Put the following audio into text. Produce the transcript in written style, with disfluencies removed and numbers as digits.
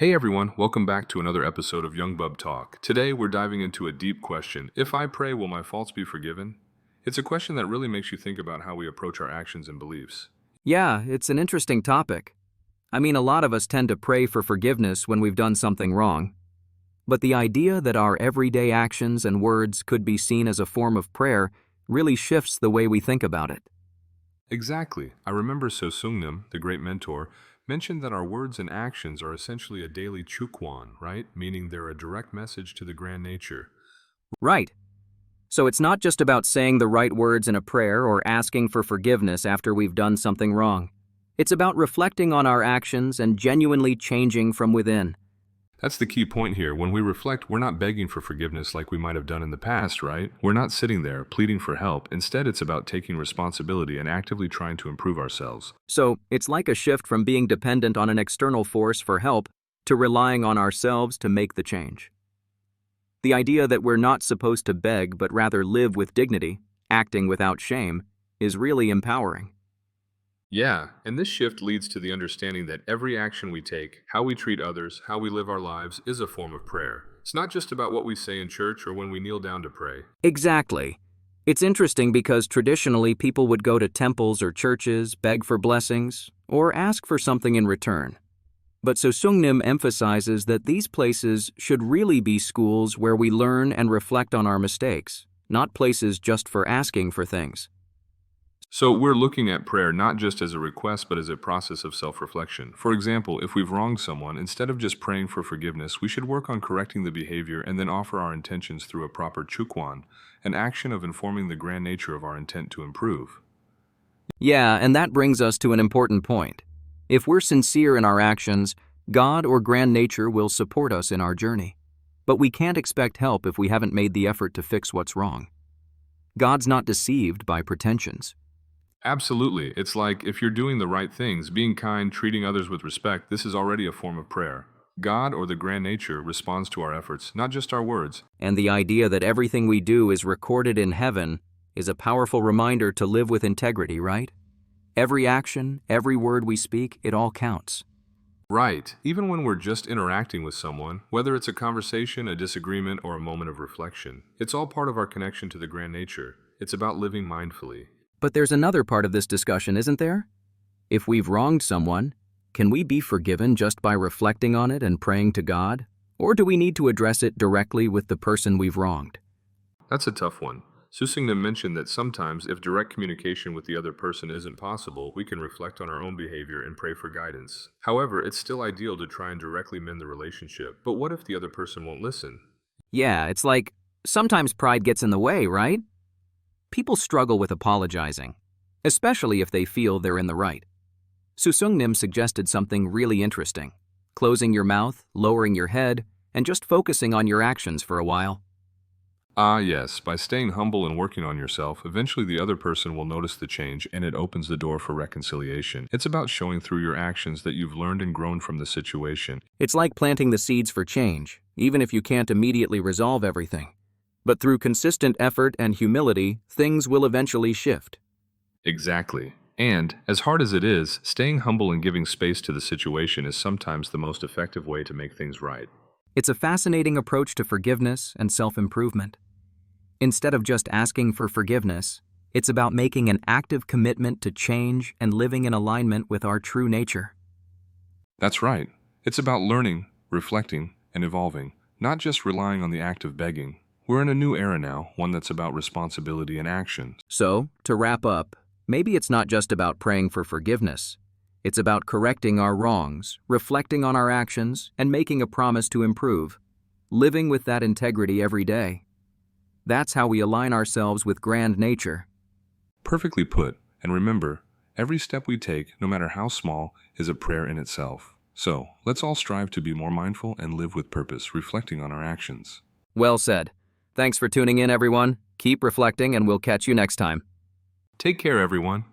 Hey everyone, welcome back to another episode of Jungbeop Talk. Today we're diving into a deep question. If I pray, will my faults be forgiven? It's a question that really makes you think about how we approach our actions and beliefs. Yeah, it's an interesting topic. I mean, a lot of us tend to pray for forgiveness when we've done something wrong. But the idea that our everyday actions and words could be seen as a form of prayer really shifts the way we think about it. Exactly. I remember So Sungnim, the great mentor, mentioned that our words and actions are essentially a daily chukwan, right? Meaning they're a direct message to the grand nature. Right. So it's not just about saying the right words in a prayer or asking for forgiveness after we've done something wrong. It's about reflecting on our actions and genuinely changing from within. That's the key point here. When we reflect, we're not begging for forgiveness like we might have done in the past, right? We're not sitting there pleading for help. Instead, it's about taking responsibility and actively trying to improve ourselves. So it's like a shift from being dependent on an external force for help to relying on ourselves to make the change. The idea that we're not supposed to beg but rather live with dignity, acting without shame, is really empowering. Yeah, and this shift leads to the understanding that every action we take, how we treat others, how we live our lives, is a form of prayer. It's not just about what we say in church or when we kneel down to pray. Exactly. It's interesting because traditionally people would go to temples or churches, beg for blessings, or ask for something in return. But Sosungnim emphasizes that these places should really be schools where we learn and reflect on our mistakes, not places just for asking for things. So we're looking at prayer not just as a request, but as a process of self-reflection. For example, if we've wronged someone, instead of just praying for forgiveness, we should work on correcting the behavior and then offer our intentions through a proper chukwan, an action of informing the grand nature of our intent to improve. Yeah, and that brings us to an important point. If we're sincere in our actions, God or grand nature will support us in our journey. But we can't expect help if we haven't made the effort to fix what's wrong. God's not deceived by pretensions. Absolutely. It's like if you're doing the right things, being kind, treating others with respect, this is already a form of prayer. God or the grand nature responds to our efforts, not just our words. And the idea that everything we do is recorded in heaven is a powerful reminder to live with integrity, right? Every action, every word we speak, it all counts. Right. Even when we're just interacting with someone, whether it's a conversation, a disagreement, or a moment of reflection, it's all part of our connection to the grand nature. It's about living mindfully. But there's another part of this discussion, isn't there? If we've wronged someone, can we be forgiven just by reflecting on it and praying to God? Or do we need to address it directly with the person we've wronged? That's a tough one. Susingna mentioned that sometimes, if direct communication with the other person isn't possible, we can reflect on our own behavior and pray for guidance. However, it's still ideal to try and directly mend the relationship. But what if the other person won't listen? Yeah, it's like sometimes pride gets in the way, right? People struggle with apologizing, especially if they feel they're in the right. Susungnim suggested something really interesting: closing your mouth, lowering your head, and just focusing on your actions for a while. Ah, yes, by staying humble and working on yourself, eventually the other person will notice the change and it opens the door for reconciliation. It's about showing through your actions that you've learned and grown from the situation. It's like planting the seeds for change, even if you can't immediately resolve everything. But through consistent effort and humility, things will eventually shift. Exactly. And, as hard as it is, staying humble and giving space to the situation is sometimes the most effective way to make things right. It's a fascinating approach to forgiveness and self-improvement. Instead of just asking for forgiveness, it's about making an active commitment to change and living in alignment with our true nature. That's right. It's about learning, reflecting, and evolving, not just relying on the act of begging. We're in a new era now, one that's about responsibility and action. So, to wrap up, maybe it's not just about praying for forgiveness. It's about correcting our wrongs, reflecting on our actions, and making a promise to improve, living with that integrity every day. That's how we align ourselves with grand nature. Perfectly put. And remember, every step we take, no matter how small, is a prayer in itself. So, let's all strive to be more mindful and live with purpose, reflecting on our actions. Well said. Thanks for tuning in, everyone. Keep reflecting, and we'll catch you next time. Take care, everyone.